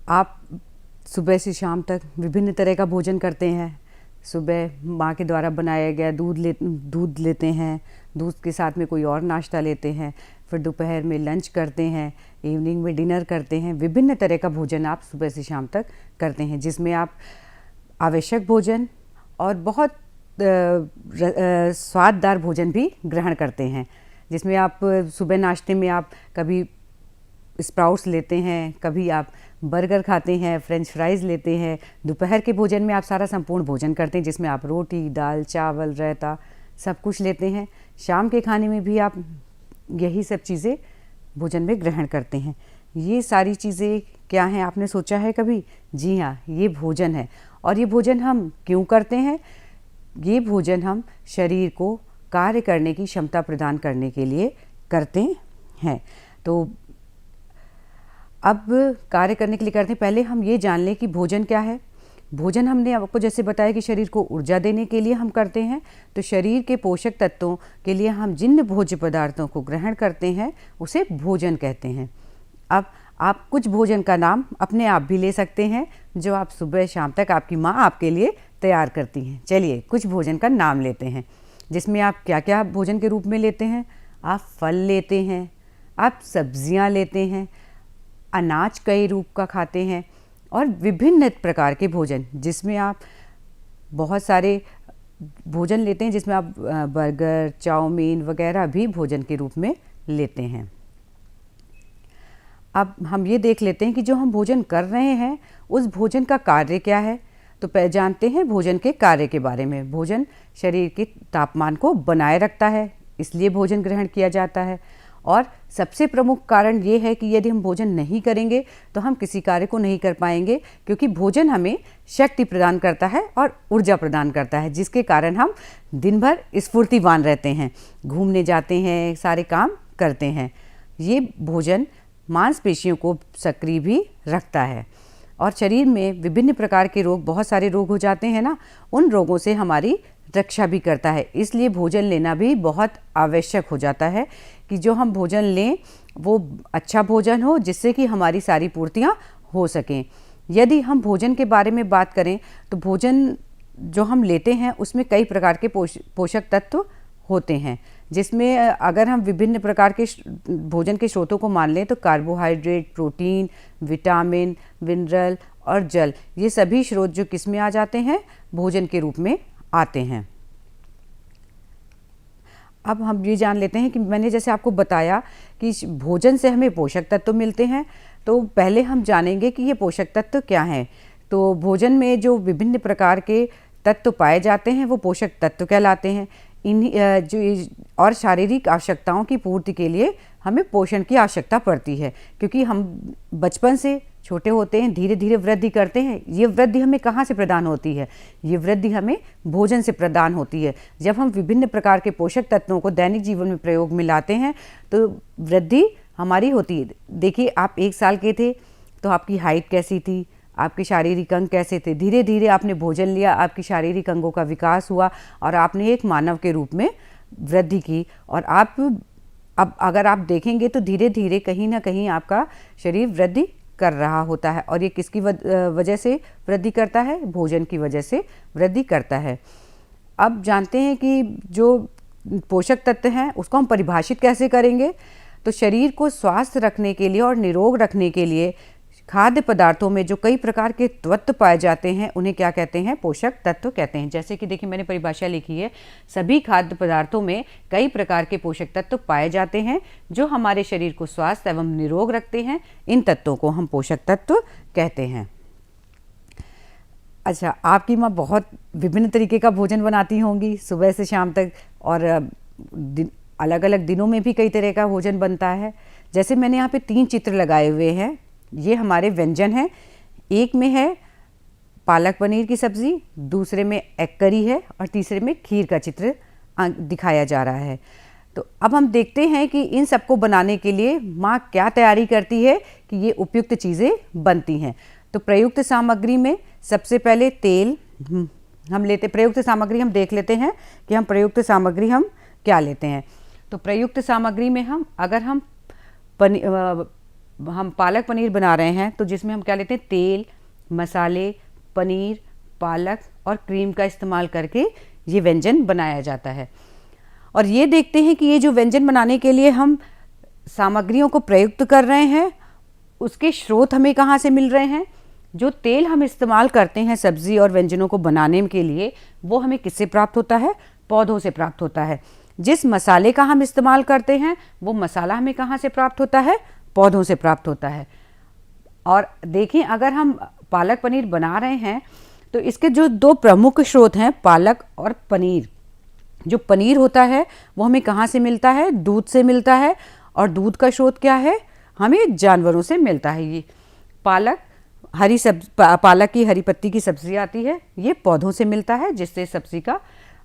आप सुबह से शाम तक विभिन्न तरह का भोजन करते हैं। सुबह माँ के द्वारा बनाया गया दूध लेते हैं, दूध के साथ में कोई और नाश्ता लेते हैं, फिर दोपहर में लंच करते हैं, इवनिंग में डिनर करते हैं। विभिन्न तरह का भोजन आप सुबह से शाम तक करते हैं, जिसमें आप आवश्यक भोजन और बहुत स्वाददार भोजन भी ग्रहण करते हैं, जिसमें आप सुबह नाश्ते में आप कभी स्प्राउट्स लेते हैं, कभी आप बर्गर खाते हैं, फ्रेंच फ्राइज़ लेते हैं। दोपहर के भोजन में आप सारा संपूर्ण भोजन करते हैं, जिसमें आप रोटी, दाल, चावल, रायता सब कुछ लेते हैं। शाम के खाने में भी आप यही सब चीज़ें भोजन में ग्रहण करते हैं। ये सारी चीज़ें क्या हैं, आपने सोचा है कभी? जी हाँ, ये भोजन है। और ये भोजन हम क्यों करते हैं? ये भोजन हम शरीर को कार्य करने की क्षमता प्रदान करने के लिए करते हैं। तो अब कार्य करने के लिए करते हैं, पहले हम ये जान लें कि भोजन क्या है। भोजन हमने आपको जैसे बताया कि शरीर को ऊर्जा देने के लिए हम करते हैं, तो शरीर के पोषक तत्वों के लिए हम जिन भोज्य पदार्थों को ग्रहण करते हैं उसे भोजन कहते हैं। अब आप कुछ भोजन का नाम अपने आप भी ले सकते हैं, जो आप सुबह शाम तक आपकी माँ आपके लिए तैयार करती हैं। चलिए कुछ भोजन का नाम लेते हैं, जिसमें आप क्या क्या भोजन के रूप में लेते हैं। आप फल लेते हैं, आप सब्जियाँ लेते हैं, अनाज कई रूप का खाते हैं, और विभिन्न प्रकार के भोजन जिसमें आप बहुत सारे भोजन लेते हैं, जिसमें आप बर्गर, चाउमीन वगैरह भी भोजन के रूप में लेते हैं। अब हम ये देख लेते हैं कि जो हम भोजन कर रहे हैं उस भोजन का कार्य क्या है। तो जानते हैं भोजन के कार्य के बारे में। भोजन शरीर के तापमान को बनाए रखता है, इसलिए भोजन ग्रहण किया जाता है। और सबसे प्रमुख कारण ये है कि यदि हम भोजन नहीं करेंगे तो हम किसी कार्य को नहीं कर पाएंगे, क्योंकि भोजन हमें शक्ति प्रदान करता है और ऊर्जा प्रदान करता है, जिसके कारण हम दिन भर स्फूर्तिवान रहते हैं, घूमने जाते हैं, सारे काम करते हैं। ये भोजन मांसपेशियों को सक्रिय भी रखता है, और शरीर में विभिन्न प्रकार के रोग, बहुत सारे रोग हो जाते हैं ना, उन रोगों से हमारी रक्षा भी करता है। इसलिए भोजन लेना भी बहुत आवश्यक हो जाता है कि जो हम भोजन लें वो अच्छा भोजन हो, जिससे कि हमारी सारी पूर्तियाँ हो सकें। यदि हम भोजन के बारे में बात करें तो भोजन जो हम लेते हैं उसमें कई प्रकार के पोषक तत्व होते हैं, जिसमें अगर हम विभिन्न प्रकार के भोजन के स्रोतों को मान लें तो कार्बोहाइड्रेट, प्रोटीन, विटामिन, मिनरल और जल, ये सभी स्रोत जो किस में आ जाते हैं, भोजन के रूप में आते हैं। अब हम ये जान लेते हैं कि मैंने जैसे आपको बताया कि भोजन से हमें पोषक तत्व मिलते हैं, तो पहले हम जानेंगे कि ये पोषक तत्व क्या हैं। तो भोजन में जो विभिन्न प्रकार के तत्व पाए जाते हैं वो पोषक तत्व कहलाते हैं। और शारीरिक आवश्यकताओं की पूर्ति के लिए हमें पोषण की आवश्यकता पड़ती है, क्योंकि हम बचपन से छोटे होते हैं, धीरे धीरे वृद्धि करते हैं। ये वृद्धि हमें कहाँ से प्रदान होती है? ये वृद्धि हमें भोजन से प्रदान होती है। जब हम विभिन्न प्रकार के पोषक तत्वों को दैनिक जीवन में प्रयोग में लाते हैं तो वृद्धि हमारी होती है। देखिए, आप 1 साल के थे तो आपकी हाइट कैसी थी, आपके शारीरिक अंग कैसे थे। धीरे धीरे आपने भोजन लिया, आपकी शारीरिक अंगों का विकास हुआ और आपने एक मानव के रूप में वृद्धि की। और आप अब अगर आप देखेंगे तो धीरे धीरे कहीं ना कहीं आपका शरीर वृद्धि कर रहा होता है, और ये किसकी वजह से वृद्धि करता है? भोजन की वजह से वृद्धि करता है। अब जानते हैं कि जो पोषक तत्व हैं उसको हम परिभाषित कैसे करेंगे। तो शरीर को स्वस्थ रखने के लिए और निरोग रखने के लिए खाद्य पदार्थों में जो कई प्रकार के तत्व पाए जाते हैं उन्हें क्या कहते हैं? पोषक तत्व कहते हैं। जैसे कि देखिए, मैंने परिभाषा लिखी है, सभी खाद्य पदार्थों में कई प्रकार के पोषक तत्व पाए जाते हैं जो हमारे शरीर को स्वस्थ एवं निरोग रखते हैं। इन तत्वों को हम पोषक तत्व कहते हैं। अच्छा, आपकी माँ बहुत विभिन्न तरीके का भोजन बनाती होंगी सुबह से शाम तक, और अलग अलग दिनों में भी कई तरह का भोजन बनता है। जैसे मैंने यहाँ पे 3 चित्र लगाए हुए हैं, ये हमारे व्यंजन हैं। एक में है पालक पनीर की सब्ज़ी, दूसरे में एग करी है, और तीसरे में खीर का चित्र दिखाया जा रहा है। तो अब हम देखते हैं कि इन सबको बनाने के लिए माँ क्या तैयारी करती है कि ये उपयुक्त चीज़ें बनती हैं। तो प्रयुक्त सामग्री में सबसे पहले तेल हम लेते, प्रयुक्त सामग्री हम देख लेते हैं कि हम प्रयुक्त सामग्री हम क्या लेते हैं। तो प्रयुक्त सामग्री में हम अगर हम हम पालक पनीर बना रहे हैं तो जिसमें हम क्या लेते हैं, तेल, मसाले, पनीर, पालक और क्रीम का इस्तेमाल करके ये व्यंजन बनाया जाता है। और ये देखते हैं कि ये जो व्यंजन बनाने के लिए हम सामग्रियों को प्रयुक्त कर रहे हैं उसके स्रोत हमें कहाँ से मिल रहे हैं। जो तेल हम इस्तेमाल करते हैं सब्जी और व्यंजनों को बनाने के लिए वो हमें किससे प्राप्त होता है, पौधों से प्राप्त होता है। जिस मसाले का हम इस्तेमाल करते हैं वो मसाला हमें कहाँ से प्राप्त होता है, पौधों से प्राप्त होता है। और देखिए अगर हम पालक पनीर बना रहे हैं तो इसके जो दो प्रमुख स्रोत हैं पालक और पनीर। जो पनीर होता है वो हमें कहाँ से मिलता है, दूध से मिलता है। और दूध का स्रोत क्या है, हमें जानवरों से मिलता है। ये पालक पालक की हरी पत्ती की सब्जी आती है, ये पौधों से मिलता है जिससे सब्जी का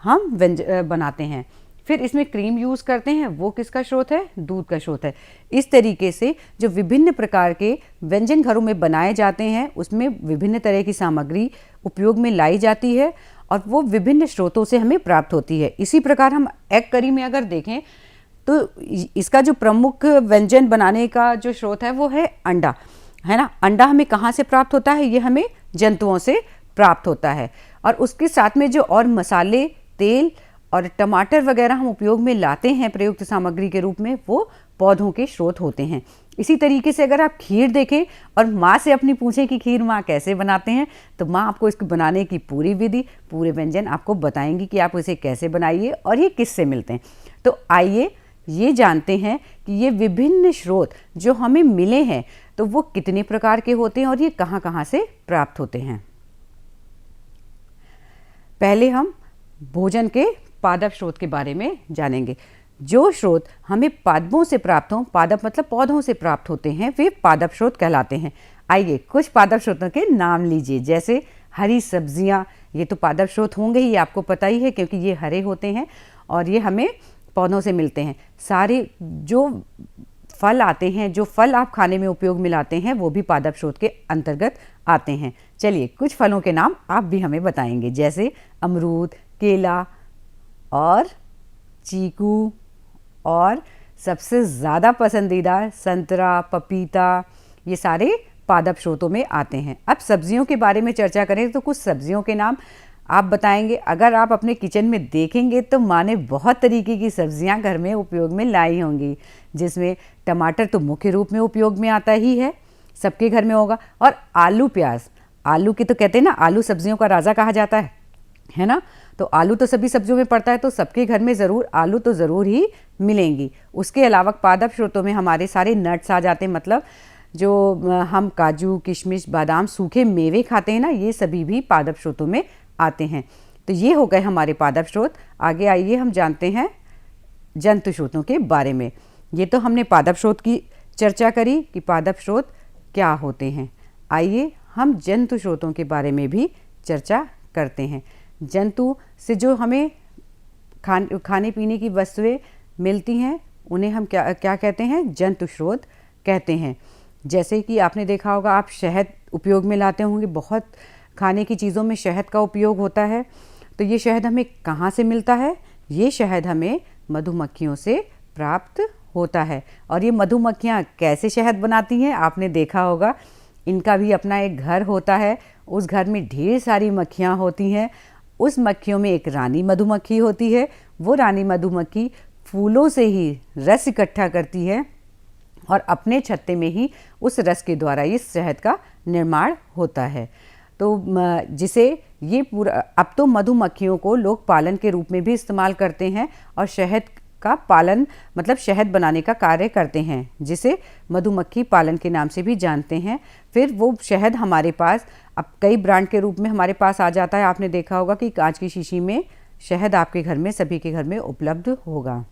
हम व्यंजन बनाते हैं। फिर इसमें क्रीम यूज़ करते हैं, वो किसका स्रोत है, दूध का स्रोत है। इस तरीके से जो विभिन्न प्रकार के व्यंजन घरों में बनाए जाते हैं उसमें विभिन्न तरह की सामग्री उपयोग में लाई जाती है और वो विभिन्न स्रोतों से हमें प्राप्त होती है। इसी प्रकार हम एग करी में अगर देखें तो इसका जो प्रमुख व्यंजन बनाने का जो स्रोत है वो है अंडा, है ना। अंडा हमें कहाँ से प्राप्त होता है, ये हमें जंतुओं से प्राप्त होता है। और उसके साथ में जो और मसाले, तेल और टमाटर वगैरह हम उपयोग में लाते हैं प्रयुक्त सामग्री के रूप में, वो पौधों के स्रोत होते हैं। इसी तरीके से अगर आप खीर देखें और माँ से अपनी पूछें कि खीर माँ कैसे बनाते हैं तो माँ आपको इसको बनाने की पूरी विधि, पूरे व्यंजन आपको बताएंगी कि आप इसे कैसे बनाइए और ये किससे मिलते हैं। तो आइए ये जानते हैं कि ये विभिन्न स्रोत जो हमें मिले हैं तो वो कितने प्रकार के होते हैं और ये कहाँ कहाँ से प्राप्त होते हैं। पहले हम भोजन के पादप स्रोत के बारे में जानेंगे। जो स्रोत हमें पादपों से प्राप्त हों, पादप मतलब पौधों से प्राप्त होते हैं, वे पादप स्रोत कहलाते हैं। आइए कुछ पादप स्रोतों के नाम लीजिए। जैसे हरी सब्जियां, ये तो पादप स्रोत होंगे ही, आपको पता ही है क्योंकि ये हरे होते हैं और ये हमें पौधों से मिलते हैं। सारे जो फल आते हैं, जो फल आप खाने में उपयोग में लाते हैं वो भी पादप स्रोत के अंतर्गत आते हैं। चलिए कुछ फलों के नाम आप भी हमें बताएंगे, जैसे अमरूद, केला और चीकू और सबसे ज़्यादा पसंदीदा संतरा, पपीता, ये सारे पादप स्रोतों में आते हैं। अब सब्जियों के बारे में चर्चा करें तो कुछ सब्जियों के नाम आप बताएंगे। अगर आप अपने किचन में देखेंगे तो माँ ने बहुत तरीके की सब्जियां घर में उपयोग में लाई होंगी, जिसमें टमाटर तो मुख्य रूप में उपयोग में आता ही है, सबके घर में होगा। और आलू, प्याज, आलू की तो कहते हैं ना, आलू सब्जियों का राजा कहा जाता है ना। तो आलू तो सभी सब्जियों में पड़ता है, तो सबके घर में ज़रूर आलू तो ज़रूर ही मिलेंगी। उसके अलावा पादप स्रोतों में हमारे सारे नट्स आ जाते हैं, मतलब जो हम काजू, किशमिश, बादाम, सूखे मेवे खाते हैं ना, ये सभी भी पादप स्रोतों में आते हैं। तो ये हो गए हमारे पादप स्रोत। आगे आइए हम जानते हैं जंतु स्रोतों के बारे में। ये तो हमने पादप स्रोत की चर्चा करी कि पादप स्रोत क्या होते हैं। आइए हम जंतु स्रोतों के बारे में भी चर्चा करते हैं। जंतु से जो हमें खाने पीने की वस्तुएं मिलती हैं उन्हें हम क्या क्या कहते हैं, जंतु स्रोत कहते हैं। जैसे कि आपने देखा होगा, आप शहद उपयोग में लाते होंगे, बहुत खाने की चीज़ों में शहद का उपयोग होता है। तो ये शहद हमें कहाँ से मिलता है, ये शहद हमें मधुमक्खियों से प्राप्त होता है। और ये मधुमक्खियाँ कैसे शहद बनाती हैं आपने देखा होगा, इनका भी अपना एक घर होता है, उस घर में ढेर सारी मक्खियाँ होती हैं। उस मक्खियों में एक रानी मधुमक्खी होती है, वो रानी मधुमक्खी फूलों से ही रस इकट्ठा करती है और अपने छत्ते में ही उस रस के द्वारा इस शहद का निर्माण होता है। तो जिसे ये पूरा, अब तो मधुमक्खियों को लोग पालन के रूप में भी इस्तेमाल करते हैं और शहद का पालन मतलब शहद बनाने का कार्य करते हैं, जिसे मधुमक्खी पालन के नाम से भी जानते हैं। फिर वो शहद हमारे पास अब कई ब्रांड के रूप में हमारे पास आ जाता है। आपने देखा होगा कि कांच की शीशी में शहद आपके घर में, सभी के घर में उपलब्ध होगा।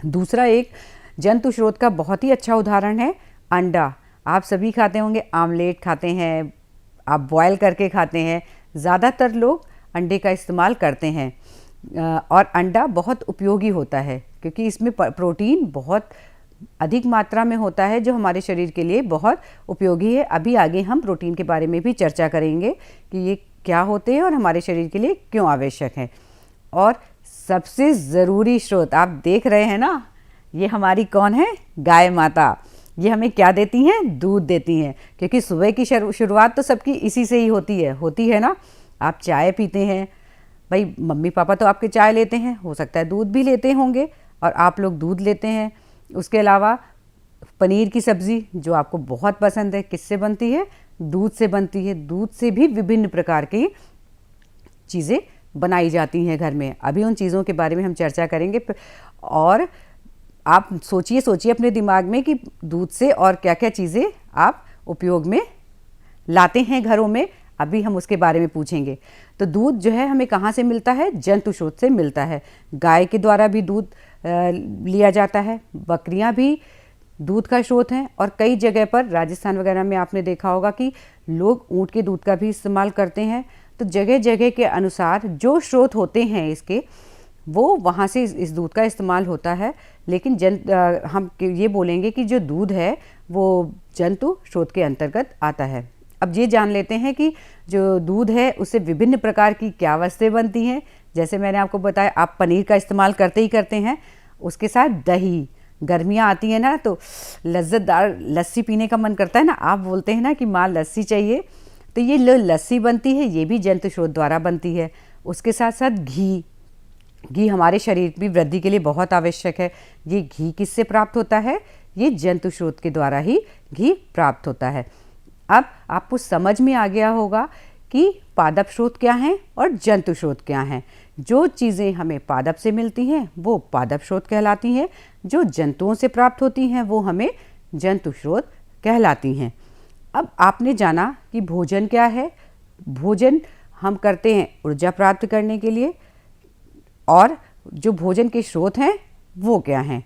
दूसरा एक जंतु स्रोत का बहुत ही अच्छा उदाहरण है अंडा। आप सभी खाते होंगे, आमलेट खाते हैं, आप बॉयल करके खाते हैं, ज़्यादातर लोग अंडे का इस्तेमाल करते हैं। और अंडा बहुत उपयोगी होता है क्योंकि इसमें प्रोटीन बहुत अधिक मात्रा में होता है, जो हमारे शरीर के लिए बहुत उपयोगी है। अभी आगे हम प्रोटीन के बारे में भी चर्चा करेंगे कि ये क्या होते हैं और हमारे शरीर के लिए क्यों आवश्यक है। और सबसे ज़रूरी स्रोत आप देख रहे हैं ना, ये हमारी कौन है, गाय माता। ये हमें क्या देती हैं? दूध देती हैं, क्योंकि सुबह की शुरुआत तो सबकी इसी से ही होती है ना। आप चाय पीते हैं, भाई मम्मी पापा तो आपके चाय लेते हैं, हो सकता है दूध भी लेते होंगे और आप लोग दूध लेते हैं। उसके अलावा पनीर की सब्ज़ी जो आपको बहुत पसंद है, किससे बनती है? दूध से बनती है। दूध से भी विभिन्न प्रकार की चीज़ें बनाई जाती हैं घर में। अभी उन चीज़ों के बारे में हम चर्चा करेंगे। और आप सोचिए अपने दिमाग में कि दूध से और क्या क्या चीज़ें आप उपयोग में लाते हैं घरों में। अभी हम उसके बारे में पूछेंगे। तो दूध जो है हमें कहाँ से मिलता है? जंतु स्रोत से मिलता है। गाय के द्वारा भी दूध लिया जाता है, बकरियां भी दूध का स्रोत हैं। और कई जगह पर राजस्थान वगैरह में आपने देखा होगा कि लोग ऊँट के दूध का भी इस्तेमाल करते हैं। तो जगह जगह के अनुसार जो स्रोत होते हैं इसके, वो वहाँ से इस दूध का इस्तेमाल होता है। लेकिन हम ये बोलेंगे कि जो दूध है वो जंतु स्रोत के अंतर्गत आता है। अब ये जान लेते हैं कि जो दूध है उससे विभिन्न प्रकार की क्या वस्तुएं बनती हैं। जैसे मैंने आपको बताया, आप पनीर का इस्तेमाल करते ही करते हैं। उसके साथ दही, गर्मियाँ आती हैं ना तो लज्जतदार लस्सी पीने का मन करता है ना। आप बोलते हैं ना कि माँ लस्सी चाहिए, तो ये लस्सी बनती है, ये भी जंतु स्रोत द्वारा बनती है। उसके साथ साथ घी हमारे शरीर की वृद्धि के लिए बहुत आवश्यक है। ये घी किससे प्राप्त होता है? ये जंतु स्रोत के द्वारा ही घी प्राप्त होता है। अब आपको समझ में आ गया होगा कि पादप स्रोत क्या हैं और जंतु स्रोत क्या हैं। जो चीज़ें हमें पादप से मिलती हैं वो पादप स्रोत कहलाती हैं, जो जंतुओं से प्राप्त होती हैं वो हमें जंतु स्रोत कहलाती हैं। अब आपने जाना कि भोजन क्या है। भोजन हम करते हैं ऊर्जा प्राप्त करने के लिए, और जो भोजन के स्रोत हैं वो क्या हैं?